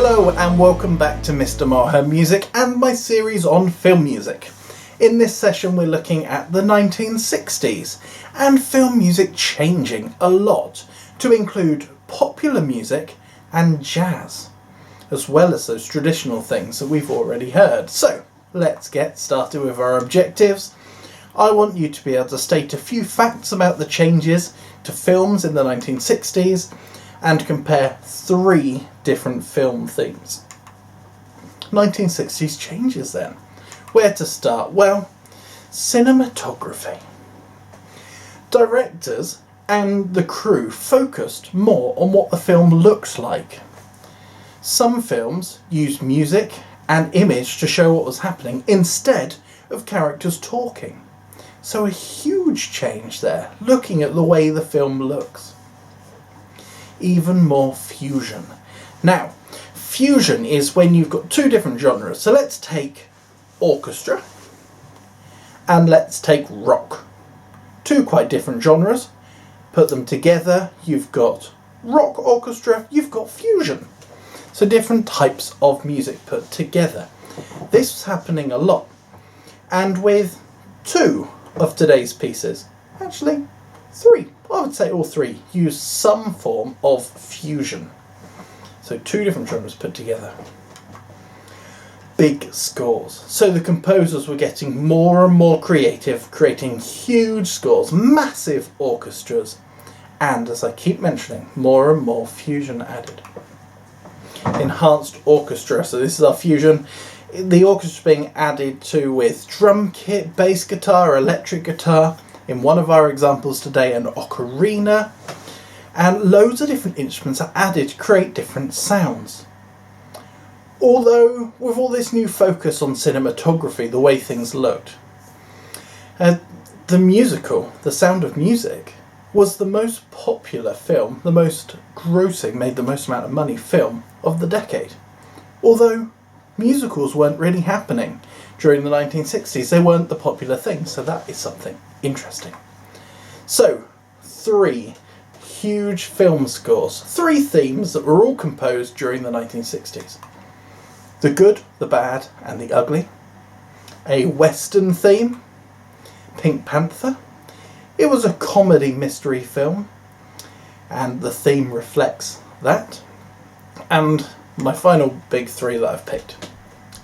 Hello and welcome back to Mr. Maher Music and my series on film music. In this session we're looking at the 1960s and film music changing a lot to include popular music and jazz, as well as those traditional things that we've already heard. So let's get started with our objectives. I want you to be able to state a few facts about the changes to films in the 1960s and compare 3 different film themes. 1960s changes then. Where to start? Well, cinematography. Directors and the crew focused more on what the film looks like. Some films used music and image to show what was happening instead of characters talking. So a huge change there, looking at the way the film looks. Even more fusion. Now, fusion is when you've got 2 different genres. So let's take orchestra and let's take rock. 2 quite different genres. Put them together, you've got rock orchestra, you've got fusion. So different types of music put together. This was happening a lot. And with 2 of today's pieces, actually 3, I would say all 3, use some form of fusion. So 2 different genres put together. Big scores. So the composers were getting more and more creative, creating huge scores, massive orchestras, and as I keep mentioning, more and more fusion added. Enhanced orchestra, so this is our fusion. The orchestra being added to with drum kit, bass guitar, electric guitar, in one of our examples today an ocarina, and loads of different instruments are added to create different sounds. Although with all this new focus on cinematography, the way things looked, the musical, The Sound of Music, was the most popular film, the most grossing, made the most amount of money film of the decade. Although musicals weren't really happening during the 1960s, they weren't the popular thing, so that is something interesting. So, 3 huge film scores, 3 themes that were all composed during the 1960s. The Good, the Bad and the Ugly. A Western theme, Pink Panther. It was a comedy mystery film, and the theme reflects that. And my final big 3 that I've picked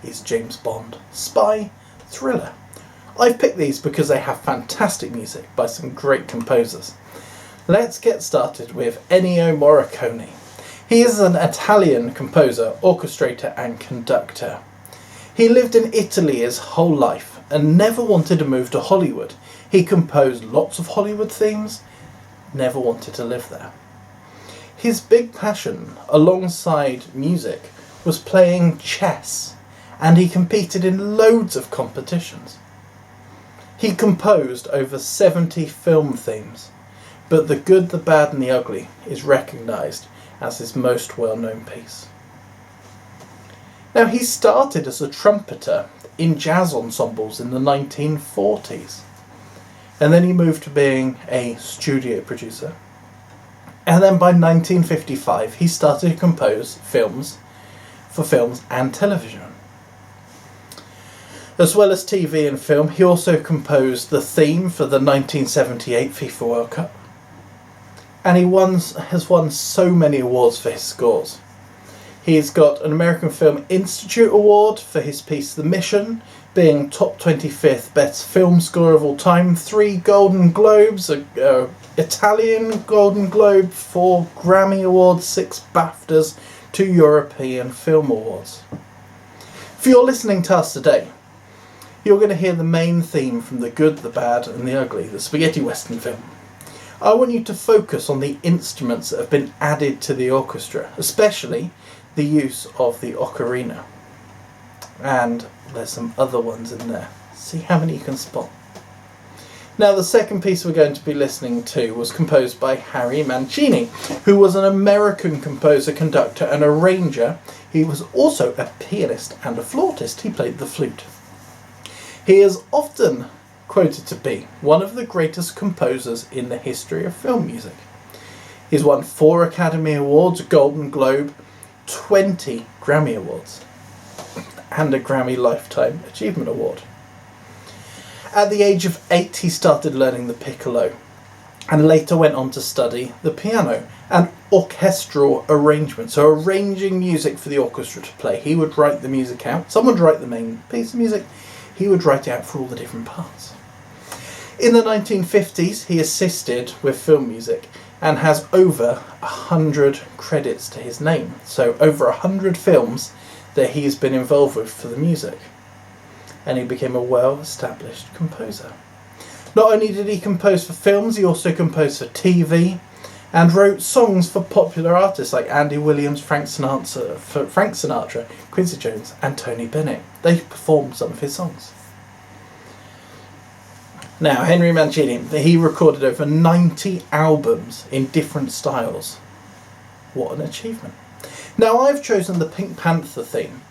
is James Bond, spy, thriller. I've picked these because they have fantastic music by some great composers. Let's get started with Ennio Morricone. He is an Italian composer, orchestrator and conductor. He lived in Italy his whole life and never wanted to move to Hollywood. He composed lots of Hollywood themes, never wanted to live there. His big passion, alongside music, was playing chess, and he competed in loads of competitions. He composed over 70 film themes, but The Good, the Bad and the Ugly is recognised as his most well-known piece. Now, he started as a trumpeter in jazz ensembles in the 1940s, and then he moved to being a studio producer. And then by 1955 he started to compose films for films and television. As well as TV and film, he also composed the theme for the 1978 FIFA World Cup. And he has won so many awards for his scores. He's got an American Film Institute Award for his piece The Mission, being top 25th best film score of all time, 3 Golden Globes, a Italian Golden Globe, 4 Grammy Awards, 6 BAFTAs, 2 European Film Awards. If you're listening to us today, you're going to hear the main theme from The Good, the Bad and the Ugly, the spaghetti western film. I want you to focus on the instruments that have been added to the orchestra, especially the use of the ocarina. And there's some other ones in there. See how many you can spot. Now, the second piece we're going to be listening to was composed by Harry Mancini, who was an American composer, conductor and arranger. He was also a pianist and a flautist. He played the flute. He is often quoted to be one of the greatest composers in the history of film music. He's won 4 Academy Awards, a Golden Globe, 20 Grammy Awards and a Grammy Lifetime Achievement Award. At the age of 8, he started learning the piccolo and later went on to study the piano and orchestral arrangement, so arranging music for the orchestra to play. He would write the music out. Someone would write the main piece of music. He would write it out for all the different parts. In the 1950s, he assisted with film music and has over 100 credits to his name. So over 100 films that he's been involved with for the music. And he became a well-established composer. Not only did he compose for films, he also composed for TV and wrote songs for popular artists like Andy Williams, Frank Sinatra, Quincy Jones and Tony Bennett. They performed some of his songs. Now, Henry Mancini, he recorded over 90 albums in different styles. What an achievement. Now, I've chosen the Pink Panther theme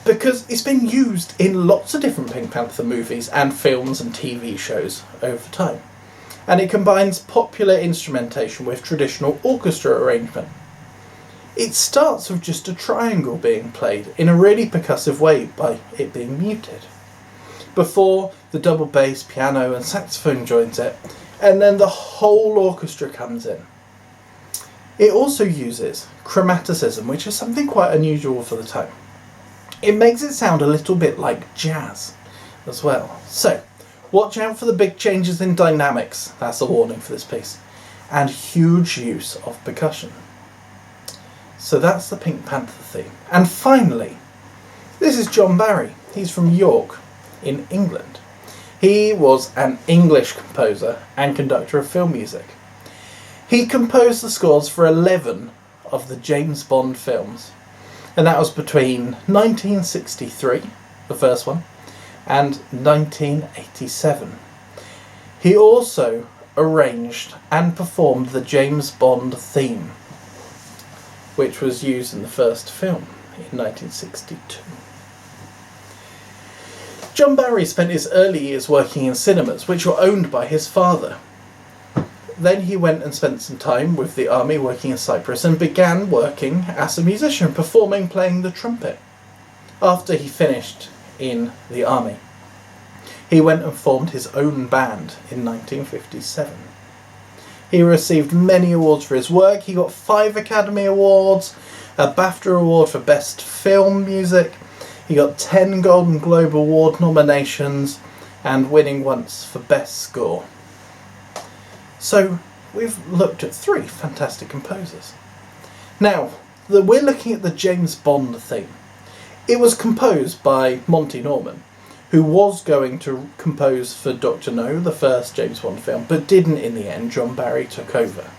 because it's been used in lots of different Pink Panther movies and films and TV shows over time. And it combines popular instrumentation with traditional orchestra arrangement. It starts with just a triangle being played in a really percussive way by it being muted, before the double bass, piano and saxophone joins it, and then the whole orchestra comes in. It also uses chromaticism, which is something quite unusual for the time. It makes it sound a little bit like jazz as well. So, watch out for the big changes in dynamics, that's a warning for this piece, and huge use of percussion. So that's the Pink Panther theme. And finally, this is John Barry. He's from York in England. He was an English composer and conductor of film music. He composed the scores for 11 of the James Bond films, and that was between 1963, the first one, and 1987. He also arranged and performed the James Bond theme, which was used in the first film in 1962. John Barry spent his early years working in cinemas, which were owned by his father. Then he went and spent some time with the army working in Cyprus and began working as a musician, performing, playing the trumpet. After he finished in the army, he went and formed his own band in 1957. He received many awards for his work. He got 5 Academy Awards, a BAFTA Award for Best Film Music. He got 10 Golden Globe Award nominations and winning once for Best Score. So we've looked at 3 fantastic composers. Now, we're looking at the James Bond theme. It was composed by Monty Norman, who was going to compose for Dr. No, the first James Bond film, but didn't in the end. John Barry took over.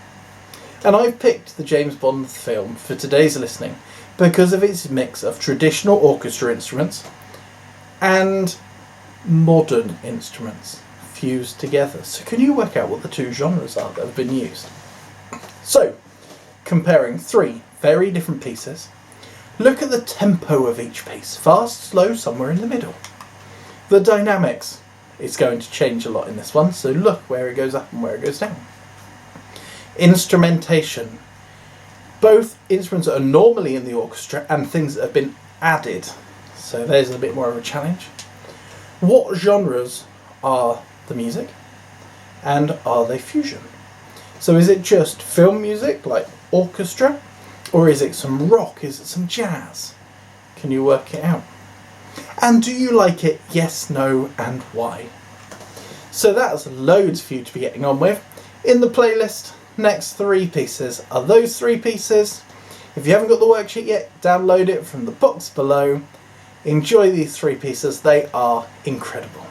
And I've picked the James Bond film for today's listening because of its mix of traditional orchestra instruments and modern instruments fused together. So can you work out what the 2 genres are that have been used? So, comparing 3 very different pieces, look at the tempo of each piece. Fast, slow, somewhere in the middle. The dynamics is going to change a lot in this one, so look where it goes up and where it goes down. Instrumentation. Both instruments that are normally in the orchestra and things that have been added. So there's a bit more of a challenge. What genres are the music? And are they fusion? So is it just film music, like orchestra? Or is it some rock? Is it some jazz? Can you work it out? And do you like it? Yes, no, and why? So that's loads for you to be getting on with. In the playlist, next 3 pieces are those 3 pieces. If you haven't got the worksheet yet, download it from the box below. Enjoy these 3 pieces, they are incredible.